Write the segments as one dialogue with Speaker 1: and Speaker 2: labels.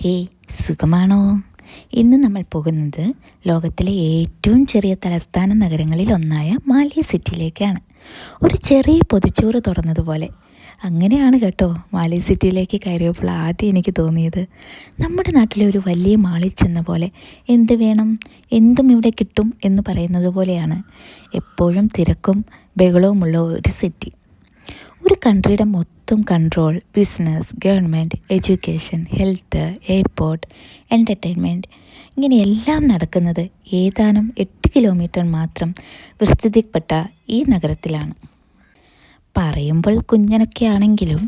Speaker 1: Hey, സുഖമാണോ? ഇന്ന് നമ്മൾ പോകുന്നത് ലോകത്തിലെ ഏറ്റവും ചെറിയ തലസ്ഥാന നഗരങ്ങളിൽ ഒന്നായ മാലി സിറ്റിയിലേക്കാണ്. ഒരു ചെറിയ പൊതിച്ചോറ് തുറന്നതുപോലെ. അങ്ങനെയാണ് കേട്ടോ മാലി സിറ്റിയിലേക്ക് കയറിയപ്പോൾ ആദ്യം എനിക്ക് തോന്നിയത്. നമ്മുടെ നാട്ടിലെ ഒരു വലിയ മാളിൽ ചെന്ന പോലെ എന്ത് വേണം, എന്തും ഇവിടെ കിട്ടും എന്ന് പറയുന്നത് പോലെയാണ്. എപ്പോഴും തിരക്കും ബഹളവുമുള്ള ഒരു സിറ്റി. ഒരു കൺട്രിയുടെ മൊത്തം control, business, government, education, health, airport, entertainment ഇങ്ങനെ എല്ലാം നടക്കുന്നത് ഏതാനും 8 കിലോമീറ്റർ മാത്രം വിസ്തൃതിപ്പെട്ട ഈ നഗരത്തിലാണ്. പറയുമ്പോൾ കുഞ്ഞനൊക്കെ ആണെങ്കിലും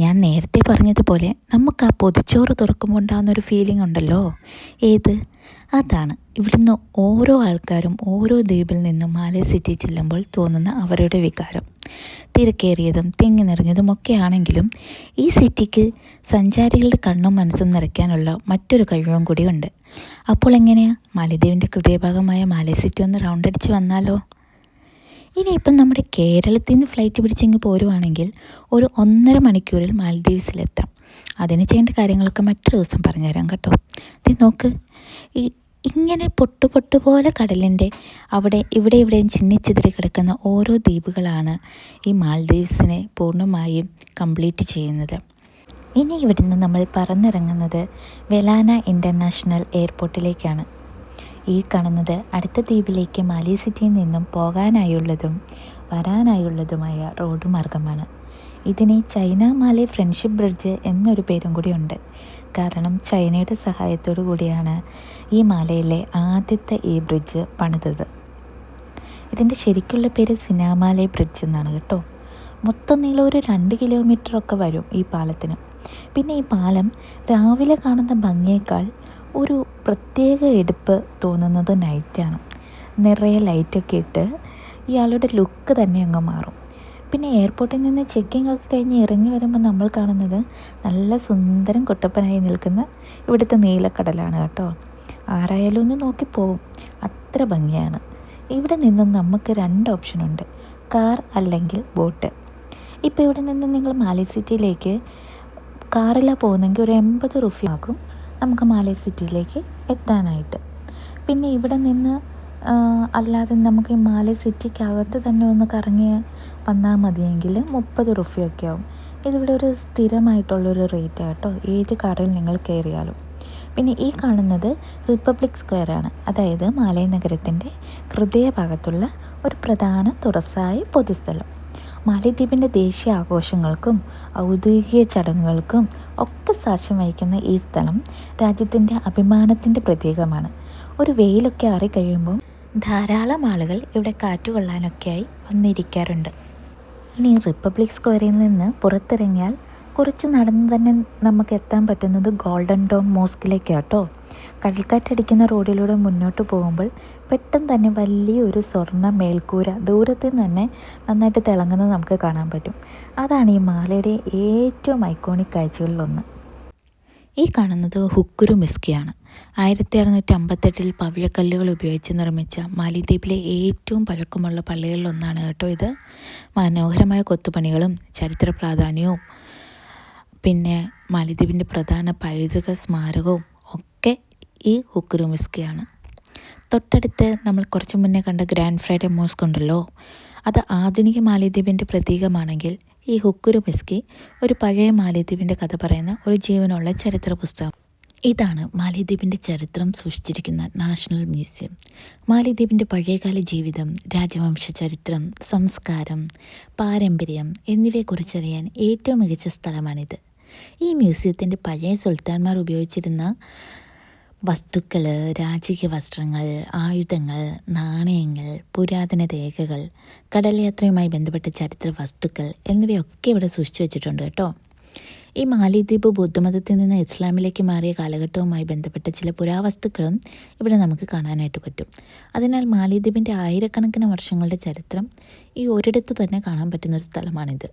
Speaker 1: ഞാൻ നേരത്തെ പറഞ്ഞതുപോലെ നമുക്ക് ആ പൊതിച്ചോറ് തുറക്കുമ്പോൾ ഉണ്ടാകുന്നൊരു ഫീലിംഗ് ഉണ്ടല്ലോ, ഏത്? അതാണ് ഇവിടുന്ന് ഓരോ ആൾക്കാരും ഓരോ ദ്വീപിൽ നിന്നും മാലി സിറ്റി ചെല്ലുമ്പോൾ തോന്നുന്ന അവരുടെ വികാരം. തിരക്കേറിയതും തിങ്ങി നിറഞ്ഞതും ഒക്കെ ആണെങ്കിലും ഈ സിറ്റിക്ക് സഞ്ചാരികളുടെ കണ്ണും മനസ്സും നിറയ്ക്കാനുള്ള മറ്റൊരു കഴിവും കൂടിയുണ്ട്. അപ്പോൾ എങ്ങനെയാണ് മാലിദ്വീപിൻ്റെ ഹൃദയഭാഗമായ മാലി സിറ്റി ഒന്ന് റൗണ്ട് അടിച്ച് വന്നാലോ? ഇനിയിപ്പം നമ്മുടെ കേരളത്തിൽ നിന്ന് ഫ്ലൈറ്റ് പിടിച്ചിങ്ങ് പോരുവാണെങ്കിൽ ഒരു 1.5 മണിക്കൂറിൽ മാൽദ്വീപ്സിലെത്താം. അതിന് ചെയ്യേണ്ട കാര്യങ്ങളൊക്കെ മറ്റൊരു ദിവസം പറഞ്ഞുതരാം കേട്ടോ. ഇത് നോക്ക്, ഇങ്ങനെ പൊട്ടു പോലെ കടലിൻ്റെ അവിടെ ഇവിടെയും ചിന്നിച്ചിതറി കിടക്കുന്ന ഓരോ ദ്വീപുകളാണ് ഈ മാൽദ്വീപ്സിനെ പൂർണ്ണമായും കംപ്ലീറ്റ് ചെയ്യുന്നത്. ഇനി ഇവിടുന്ന് നമ്മൾ പറന്നിറങ്ങുന്നത് വെലാന ഇൻ്റർനാഷണൽ എയർപോർട്ടിലേക്കാണ്. ഈ കാണുന്നത് അടുത്ത ദ്വീപിലേക്ക് മാലി സിറ്റിയിൽ നിന്നും പോകാനായുള്ളതും വരാനായുള്ളതുമായ റോഡ് മാർഗമാണ്. ഇതിന് ചൈന മാലി ഫ്രണ്ട്ഷിപ്പ് ബ്രിഡ്ജ് എന്നൊരു പേരും കൂടിയുണ്ട്. കാരണം ചൈനയുടെ സഹായത്തോടു കൂടിയാണ് ഈ മാലയിലെ ആദ്യത്തെ ഈ ബ്രിഡ്ജ് പണിതത്. ഇതിൻ്റെ ശരിക്കുള്ള പേര് സിനാമാലെ ബ്രിഡ്ജ് എന്നാണ് കേട്ടോ. മൊത്തം നീളം ഒരു 2 കിലോമീറ്ററൊക്കെ വരും ഈ പാലത്തിന്. പിന്നെ ഈ പാലം രാവിലെ കാണുന്ന ഭംഗിയേക്കാൾ ഒരു പ്രത്യേക എടുപ്പ് തോന്നുന്നത് നൈറ്റാണ്. നിറയെ ലൈറ്റൊക്കെ ഇട്ട് ഇയാളുടെ ലുക്ക് തന്നെ അങ്ങ് മാറും. പിന്നെ എയർപോർട്ടിൽ നിന്ന് ചെക്കിംഗ് ഒക്കെ കഴിഞ്ഞ് ഇറങ്ങി വരുമ്പോൾ നമ്മൾ കാണുന്നത് നല്ല സുന്ദരം കുട്ടപ്പനായി നിൽക്കുന്ന ഇവിടുത്തെ നീലക്കടലാണ് കേട്ടോ. ആരായാലും ഒന്ന് നോക്കിപ്പോവും, അത്ര ഭംഗിയാണ്. ഇവിടെ നിന്നും നമുക്ക് 2 ഓപ്ഷനുണ്ട്, കാർ അല്ലെങ്കിൽ ബോട്ട്. ഇപ്പോൾ ഇവിടെ നിന്ന് നിങ്ങൾ മാലി സിറ്റിയിലേക്ക് കാറിലാണ് പോകുന്നെങ്കിൽ ഒരു 80 റുപ്പി ആകും നമുക്ക് മാലി സിറ്റിയിലേക്ക് എത്താനായിട്ട്. പിന്നെ ഇവിടെ നിന്ന് അല്ലാതെ നമുക്ക് ഈ മാലി സിറ്റിക്കകത്ത് തന്നെ ഒന്ന് കറങ്ങി വന്നാൽ മതിയെങ്കിൽ 30 റുപ്പിയൊക്കെ ആവും. ഇതിവിടെ ഒരു സ്ഥിരമായിട്ടുള്ളൊരു റേറ്റ് കേട്ടോ, ഏത് കാറിൽ നിങ്ങൾ കയറിയാലും. പിന്നെ ഈ കാണുന്നത് റിപ്പബ്ലിക് സ്ക്വയറാണ്. അതായത് മാലി നഗരത്തിൻ്റെ ഹൃദയഭാഗത്തുള്ള ഒരു പ്രധാന തുറസായ പൊതുസ്ഥലം. മാലിദ്വീപിൻ്റെ ദേശീയ ആഘോഷങ്ങൾക്കും ഔദ്യോഗിക ചടങ്ങുകൾക്കും ഒക്കെ സാക്ഷ്യം വഹിക്കുന്ന ഈ സ്ഥലം രാജ്യത്തിൻ്റെ അഭിമാനത്തിൻ്റെ പ്രതീകമാണ്. ഒരു വെയിലൊക്കെ ആറിക്കഴിയുമ്പോൾ ധാരാളം ആളുകൾ ഇവിടെ കാറ്റുകൊള്ളാനൊക്കെയായി വന്നിരിക്കാറുണ്ട്. ഇനി റിപ്പബ്ലിക് സ്ക്വയറിൽ നിന്ന് പുറത്തിറങ്ങിയാൽ കുറച്ച് നടന്ന് തന്നെ നമുക്ക് എത്താൻ പറ്റുന്നത് ഗോൾഡൻ ഡോം മോസ്കിലേക്കാട്ടോ. കടൽക്കാറ്റടിക്കുന്ന റോഡിലൂടെ മുന്നോട്ട് പോകുമ്പോൾ പെട്ടെന്ന് തന്നെ വലിയൊരു സ്വർണ്ണ മേൽക്കൂര ദൂരത്തിൽ തന്നെ നന്നായിട്ട് തിളങ്ങുന്നത് നമുക്ക് കാണാൻ പറ്റും. അതാണ് ഈ മാലയുടെ ഏറ്റവും ഐക്കോണിക് കാഴ്ചകളിലൊന്ന്. ഈ കാണുന്നത് ഹുക്കുരു മിസ്കിയാണ്. 1658 പവിഴക്കല്ലുകൾ ഉപയോഗിച്ച് നിർമ്മിച്ച മാലിദ്വീപിലെ ഏറ്റവും പഴക്കമുള്ള പള്ളികളിലൊന്നാണ് കേട്ടോ ഇത്. മനോഹരമായ കൊത്തുപണികളും ചരിത്ര പ്രാധാന്യവും പിന്നെ മാലിദ്വീപിൻ്റെ പ്രധാന പൈതൃക സ്മാരകവും ഒക്കെ ഈ ഹുക്കുരു മിസ്കിയാണ്. തൊട്ടടുത്ത് നമ്മൾ കുറച്ച് മുന്നേ കണ്ട ഗ്രാൻഡ് ഫ്രൈഡേ മോസ്ക് ഉണ്ടല്ലോ, അത് ആധുനിക മാലിദ്വീപിൻ്റെ പ്രതീകമാണെങ്കിൽ ഈ ഹുക്കുരു മിസ്കി ഒരു പഴയ മാലിദ്വീപിൻ്റെ കഥ പറയുന്ന ഒരു ജീവനുള്ള ചരിത്ര പുസ്തകം. ഇതാണ് മാലിദ്വീപിൻ്റെ ചരിത്രം സൂക്ഷിച്ചിരിക്കുന്ന നാഷണൽ മ്യൂസിയം. മാലിദ്വീപിൻ്റെ പഴയകാല ജീവിതം, രാജവംശ ചരിത്രം, സംസ്കാരം, പാരമ്പര്യം എന്നിവയെക്കുറിച്ചറിയാൻ ഏറ്റവും മികച്ച സ്ഥലമാണിത്. ഈ മ്യൂസിയത്തിൻ്റെ പഴയ സുൽത്താൻമാർ ഉപയോഗിച്ചിരുന്ന വസ്തുക്കൾ, രാജകീയ വസ്ത്രങ്ങൾ, ആയുധങ്ങൾ, നാണയങ്ങൾ, പുരാതന രേഖകൾ, കടൽയാത്രയുമായി ബന്ധപ്പെട്ട ചരിത്ര വസ്തുക്കൾ എന്നിവയൊക്കെ ഇവിടെ സൂക്ഷിച്ചു വെച്ചിട്ടുണ്ട് കേട്ടോ. ഈ മാലിദ്വീപ് ബുദ്ധമതത്തിൽ നിന്ന് ഇസ്ലാമിലേക്ക് മാറിയ കാലഘട്ടവുമായി ബന്ധപ്പെട്ട ചില പുരാവസ്തുക്കളും ഇവിടെ നമുക്ക് കാണാനായിട്ട് പറ്റും. അതിനാൽ മാലിദ്വീപിൻ്റെ ആയിരക്കണക്കിന് വർഷങ്ങളുടെ ചരിത്രം ഈ ഒരിടത്ത് തന്നെ കാണാൻ പറ്റുന്നൊരു സ്ഥലമാണിത്.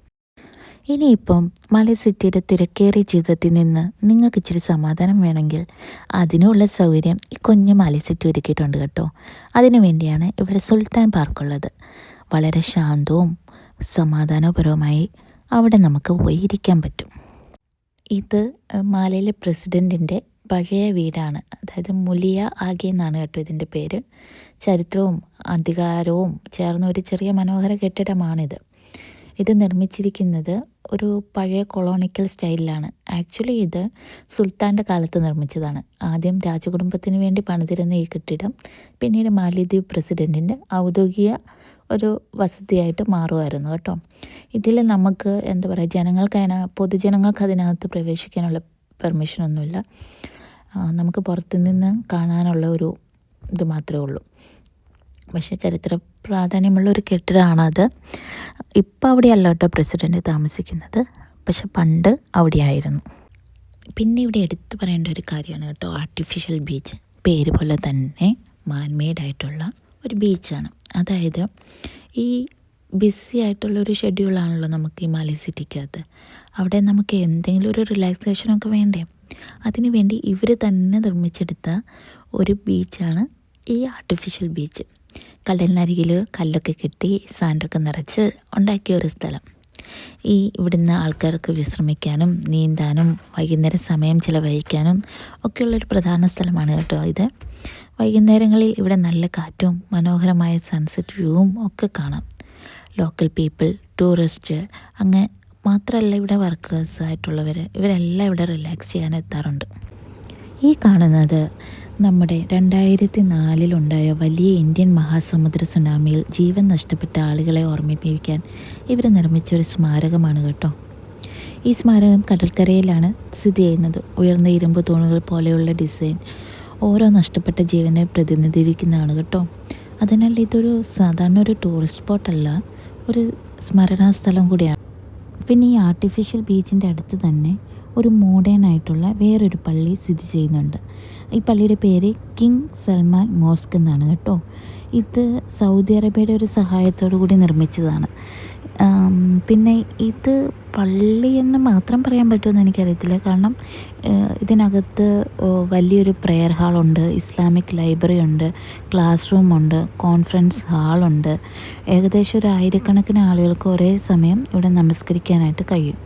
Speaker 1: ഇനിയിപ്പം മാലി സിറ്റിയുടെ തിരക്കേറിയ ജീവിതത്തിൽ നിന്ന് നിങ്ങൾക്ക് ഇച്ചിരി സമാധാനം വേണമെങ്കിൽ അതിനുള്ള സൗകര്യം ഈ കുഞ്ഞ് മാലി സിറ്റി ഒരുക്കിയിട്ടുണ്ട് കേട്ടോ. അതിനു വേണ്ടിയാണ് ഇവിടെ സുൽത്താൻ പാർക്കുള്ളത്. വളരെ ശാന്തവും സമാധാനപരവുമായി അവിടെ നമുക്ക് പോയി ഇരിക്കാൻ പറ്റും. ഇത് മാലയിലെ പ്രസിഡൻറ്റിൻ്റെ പഴയ വീടാണ്. അതായത് മുലിയ ആഗെ എന്നാണ് കേട്ടോ ഇതിൻ്റെ പേര്. ചരിത്രവും അധികാരവും ചേർന്ന ഒരു ചെറിയ മനോഹര കെട്ടിടമാണിത്. ഇത് നിർമ്മിച്ചിരിക്കുന്നത് ഒരു പഴയ കൊളോണിക്കൽ സ്റ്റൈലിലാണ്. ആക്ച്വലി ഇത് സുൽത്താൻ്റെ കാലത്ത് നിർമ്മിച്ചതാണ്. ആദ്യം രാജകുടുംബത്തിന് വേണ്ടി പണിതിരുന്ന ഈ കെട്ടിടം പിന്നീട് മാലിദ്വീപ് പ്രസിഡൻറ്റിൻ്റെ ഔദ്യോഗിക ഒരു വസതിയായിട്ട് മാറുമായിരുന്നു കേട്ടോ. ഇതിൽ നമുക്ക് എന്താ പറയുക, പൊതുജനങ്ങൾക്ക് അതിനകത്ത് പ്രവേശിക്കാനുള്ള പെർമിഷനൊന്നുമില്ല. നമുക്ക് പുറത്തുനിന്ന് കാണാനുള്ള ഒരു ഇത് മാത്രമേ ഉള്ളൂ. പക്ഷേ ചരിത്ര പ്രാധാന്യമുള്ള ഒരു കെട്ടിടമാണത്. ഇപ്പം അവിടെയല്ല കേട്ടോ പ്രസിഡൻറ്റ് താമസിക്കുന്നത്, പക്ഷെ പണ്ട് അവിടെയായിരുന്നു. പിന്നെ ഇവിടെ എടുത്തു പറയേണ്ട ഒരു കാര്യമാണ് കേട്ടോ ആർട്ടിഫിഷ്യൽ ബീച്ച്. പേര് പോലെ തന്നെ മാൻമെയ്ഡായിട്ടുള്ള ഒരു ബീച്ചാണ്. അതായത് ഈ ബിസി ആയിട്ടുള്ള ഒരു ഷെഡ്യൂളാണല്ലോ നമുക്ക് ഈ മാലി സിറ്റിക്കകത്ത്. അവിടെ നമുക്ക് എന്തെങ്കിലും ഒരു റിലാക്സേഷനൊക്കെ വേണ്ടേ? അതിനു വേണ്ടി ഇവർ തന്നെ നിർമ്മിച്ചെടുത്ത ഒരു ബീച്ചാണ് ഈ ആർട്ടിഫിഷ്യൽ ബീച്ച്. കടലിനരികിൽ കല്ലൊക്കെ കെട്ടി സാൻഡൊക്കെ നിറച്ച് ഉണ്ടാക്കിയ ഒരു സ്ഥലം. ഇവിടുന്ന് ആൾക്കാർക്ക് വിശ്രമിക്കാനും നീന്താനും വൈകുന്നേരം സമയം ചിലവഴിക്കാനും ഒക്കെയുള്ളൊരു പ്രധാന സ്ഥലമാണ് കേട്ടോ ഇത്. വൈകുന്നേരങ്ങളിൽ ഇവിടെ നല്ല കാറ്റും മനോഹരമായ സൺസെറ്റ് വ്യൂവും ഒക്കെ കാണാം. ലോക്കൽ പീപ്പിൾ, ടൂറിസ്റ്റ്, അങ്ങനെ മാത്രമല്ല ഇവിടെ വർക്കേഴ്സ് ആയിട്ടുള്ളവർ, ഇവരെല്ലാം ഇവിടെ റിലാക്സ് ചെയ്യാൻ എത്താറുണ്ട്. ഈ കാണുന്നത് നമ്മുടെ 2004 വലിയ ഇന്ത്യൻ മഹാസമുദ്ര സുനാമിയിൽ ജീവൻ നഷ്ടപ്പെട്ട ആളുകളെ ഓർമ്മിപ്പിക്കാൻ ഇവർ നിർമ്മിച്ച ഒരു സ്മാരകമാണ് കേട്ടോ. ഈ സ്മാരകം കടൽക്കരയിലാണ് സ്ഥിതി ചെയ്യുന്നത്. ഉയർന്ന ഇരുമ്പ് തൂണുകൾ പോലെയുള്ള ഡിസൈൻ ഓരോ നഷ്ടപ്പെട്ട ജീവനെ പ്രതിനിധീകരിക്കുന്നതാണ് കേട്ടോ. അതിനാൽ ഇതൊരു സാധാരണ ഒരു ടൂറിസ്റ്റ് സ്പോട്ടല്ല, ഒരു സ്മരണാ സ്ഥലം കൂടിയാണ്. പിന്നെ ഈ ആർട്ടിഫിഷ്യൽ ബീച്ചിൻ്റെ അടുത്ത് തന്നെ ഒരു മോഡേൺ ആയിട്ടുള്ള വേറൊരു പള്ളി സ്ഥിതി ചെയ്യുന്നുണ്ട്. ഈ പള്ളിയുടെ പേര് കിങ് സൽമാൻ മോസ്ക് എന്നാണ് കേട്ടോ. ഇത് സൗദി അറേബ്യയുടെ ഒരു സഹായത്തോടു കൂടി നിർമ്മിച്ചതാണ്. പിന്നെ ഇത് പള്ളി എന്ന് മാത്രം പറയാൻ പറ്റുമെന്ന് എനിക്കറിയത്തില്ല. കാരണം ഇതിനകത്ത് വലിയൊരു പ്രെയർ ഹാളുണ്ട്, ഇസ്ലാമിക് ലൈബ്രറി ഉണ്ട്, ക്ലാസ് റൂമുണ്ട്, കോൺഫറൻസ് ഹാളുണ്ട്. ഏകദേശം ഒരു 1000കണക്കിന് ആളുകൾക്ക് ഒരേ സമയം ഇവിടെ നമസ്കരിക്കാനായിട്ട് കഴിയും.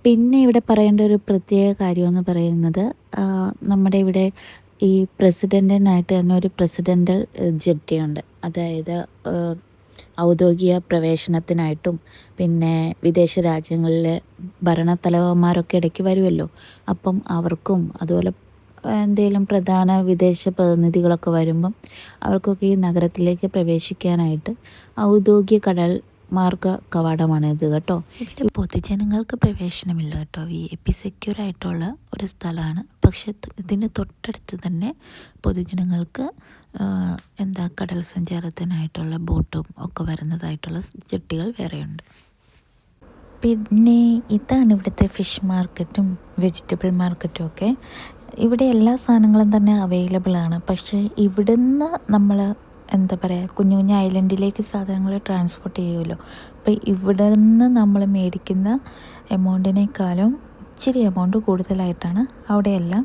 Speaker 1: പിന്നെ ഇവിടെ പറയേണ്ട ഒരു പ്രത്യേക കാര്യമെന്ന് പറയുന്നത്, നമ്മുടെ ഇവിടെ ഈ പ്രസിഡൻറ്റിനായിട്ട് തന്നെ ഒരു പ്രസിഡൻ്റൽ ജെട്ടിയുണ്ട്. അതായത് ഔദ്യോഗിക പ്രവേശനത്തിനായിട്ടും പിന്നെ വിദേശ രാജ്യങ്ങളിലെ ഭരണത്തലവന്മാരൊക്കെ ഇടയ്ക്ക് വരുമല്ലോ, അപ്പം അവർക്കും അതുപോലെ എന്തെങ്കിലും പ്രധാന വിദേശ പ്രതിനിധികളൊക്കെ വരുമ്പം അവർക്കൊക്കെ ഈ നഗരത്തിലേക്ക് പ്രവേശിക്കാനായിട്ട് ഔദ്യോഗിക കടൽ മാർഗ കവാടമാണ് ഇത് കേട്ടോ. ഇവിടെ പൊതുജനങ്ങൾക്ക് പ്രവേശനമില്ല കേട്ടോ. VIP സെക്യൂർ ആയിട്ടുള്ള ഒരു സ്ഥലമാണ്. പക്ഷെ ഇതിന് തൊട്ടടുത്ത് തന്നെ പൊതുജനങ്ങൾക്ക് കടൽ സഞ്ചാരത്തിനായിട്ടുള്ള ബോട്ടും ഒക്കെ വരുന്നതായിട്ടുള്ള ജെട്ടികൾ വേറെയുണ്ട്. പിന്നെ ഇതാണ് ഇവിടുത്തെ ഫിഷ് മാർക്കറ്റും വെജിറ്റബിൾ മാർക്കറ്റും ഒക്കെ. ഇവിടെ എല്ലാ സാധനങ്ങളും തന്നെ അവൈലബിൾ ആണ്. പക്ഷേ ഇവിടുന്ന് നമ്മൾ കുഞ്ഞു കുഞ്ഞു ഐലൻഡിലേക്ക് സാധനങ്ങൾ ട്രാൻസ്പോർട്ട് ചെയ്യുമല്ലോ. അപ്പോൾ ഇവിടെ നിന്ന് നമ്മൾ മേടിക്കുന്ന എമൗണ്ടിനേക്കാളും ഇച്ചിരി എമൗണ്ട് കൂടുതലായിട്ടാണ് അവിടെയെല്ലാം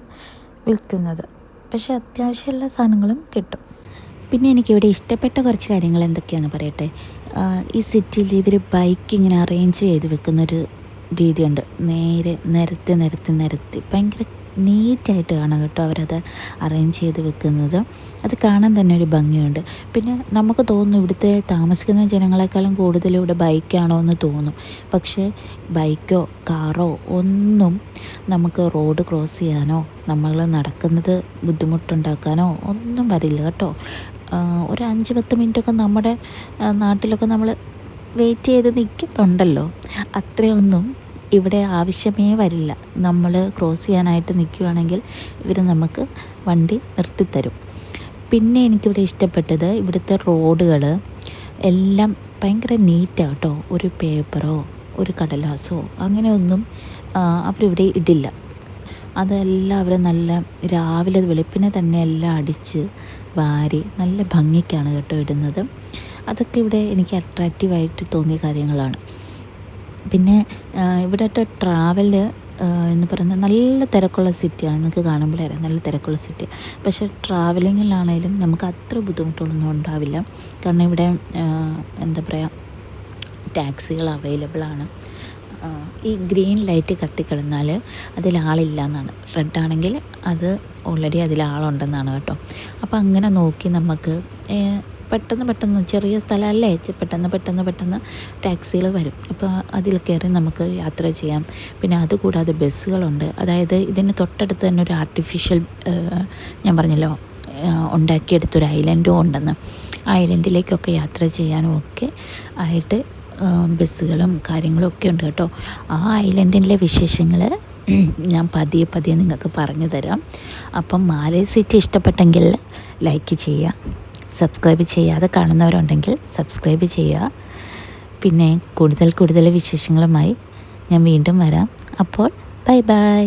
Speaker 1: വിൽക്കുന്നത്. പക്ഷേ അത്യാവശ്യം എല്ലാ സാധനങ്ങളും കിട്ടും. പിന്നെ എനിക്കിവിടെ ഇഷ്ടപ്പെട്ട കുറച്ച് കാര്യങ്ങൾ എന്തൊക്കെയാണെന്ന് പറയട്ടെ. ഈ സിറ്റിയിൽ ഇവർ ബൈക്ക് ഇങ്ങനെ അറേഞ്ച് ചെയ്ത് വെക്കുന്നൊരു രീതിയുണ്ട്. നേരെ നിരത്തി ഭയങ്കര നീറ്റായിട്ട് കാണാം കേട്ടോ അവരത് അറേഞ്ച് ചെയ്ത് വെക്കുന്നത്. അത് കാണാൻ തന്നെ ഒരു ഭംഗിയുണ്ട്. പിന്നെ നമുക്ക് തോന്നും ഇവിടുത്തെ താമസിക്കുന്ന ജനങ്ങളെക്കാളും കൂടുതൽ ഇവിടെ ബൈക്കാണോ എന്ന് തോന്നും. പക്ഷേ ബൈക്കോ കാറോ ഒന്നും നമുക്ക് റോഡ് ക്രോസ് ചെയ്യാനോ നമ്മൾ നടക്കുന്നത് ബുദ്ധിമുട്ടുണ്ടാക്കാനോ ഒന്നും വരില്ല കേട്ടോ. ഒരു 5-10 മിനിറ്റൊക്കെ നമ്മുടെ നാട്ടിലൊക്കെ നമ്മൾ വെയിറ്റ് ചെയ്ത് നിൽക്കുന്നുണ്ടല്ലോ, അത്രയൊന്നും ഇവിടെ ആവശ്യമേ വരില്ല. നമ്മൾ ക്രോസ് ചെയ്യാനായിട്ട് നിൽക്കുകയാണെങ്കിൽ ഇവർ നമുക്ക് വണ്ടി നിർത്തിത്തരും. പിന്നെ എനിക്കിവിടെ ഇഷ്ടപ്പെട്ടത് ഇവിടുത്തെ റോഡുകൾ എല്ലാം ഭയങ്കര നീറ്റാണ് കേട്ടോ. ഒരു പേപ്പറോ ഒരു കടലാസോ അങ്ങനെയൊന്നും അവരിവിടെ ഇടില്ല. അതെല്ലാം അവർ നല്ല രാവിലെ വെളുപ്പിനെ തന്നെ എല്ലാം അടിച്ച് വാരി നല്ല ഭംഗിക്കാണ് കേട്ടോ ഇടുന്നത്. അതൊക്കെ ഇവിടെ എനിക്ക് അട്രാക്റ്റീവായിട്ട് തോന്നിയ കാര്യങ്ങളാണ്. പിന്നെ ഇവിടുത്തെ ട്രാവൽ എന്ന് പറയുന്നത് നല്ല തിരക്കുള്ള സിറ്റിയാണ്. നിങ്ങൾക്ക് കാണുമ്പോഴേ അറിയാം നല്ല തിരക്കുള്ള സിറ്റി. പക്ഷേ ട്രാവലിങ്ങിലാണേലും നമുക്ക് അത്ര ബുദ്ധിമുട്ടുകളൊന്നും ഉണ്ടാവില്ല. കാരണം ഇവിടെ ടാക്സികൾ അവൈലബിളാണ്. ഈ ഗ്രീൻ ലൈറ്റ് കത്തിക്കിടന്നാൽ അതിലാളില്ല എന്നാണ്. റെഡാണെങ്കിൽ അത് ഓൾറെഡി അതിലാളുണ്ടെന്നാണ് കേട്ടോ. അപ്പോൾ അങ്ങനെ നോക്കി നമുക്ക് പെട്ടെന്ന് ചെറിയ സ്ഥലമല്ലേ, പെട്ടെന്ന് ടാക്സികൾ വരും. അപ്പോൾ അതിൽ കയറി നമുക്ക് യാത്ര ചെയ്യാം. പിന്നെ അതുകൂടാതെ ബസ്സുകളുണ്ട്. അതായത് ഇതിന് തൊട്ടടുത്ത് തന്നെ ഒരു ആർട്ടിഫിഷ്യൽ ഞാൻ പറഞ്ഞല്ലോ ഉണ്ടാക്കിയെടുത്തൊരു ഐലൻഡും ഉണ്ടെന്ന്. ആ ഐലൻഡിലേക്കൊക്കെ യാത്ര ചെയ്യാനും ഒക്കെ ആയിട്ട് ബസ്സുകളും കാര്യങ്ങളും ഒക്കെ ഉണ്ട് കേട്ടോ. ആ ഐലൻഡിലെ വിശേഷങ്ങൾ ഞാൻ പതിയെ നിങ്ങൾക്ക് പറഞ്ഞു തരാം. അപ്പം മാലേ സിറ്റി ഇഷ്ടപ്പെട്ടെങ്കിൽ ലൈക്ക് ചെയ്യുക, സബ്സ്ക്രൈബ് ചെയ്യാതെ കാണുന്നവരുണ്ടെങ്കിൽ സബ്സ്ക്രൈബ് ചെയ്യുക. പിന്നെ കൂടുതൽ വിശേഷങ്ങളുമായി ഞാൻ വീണ്ടും വരാം. അപ്പോൾ ബൈ.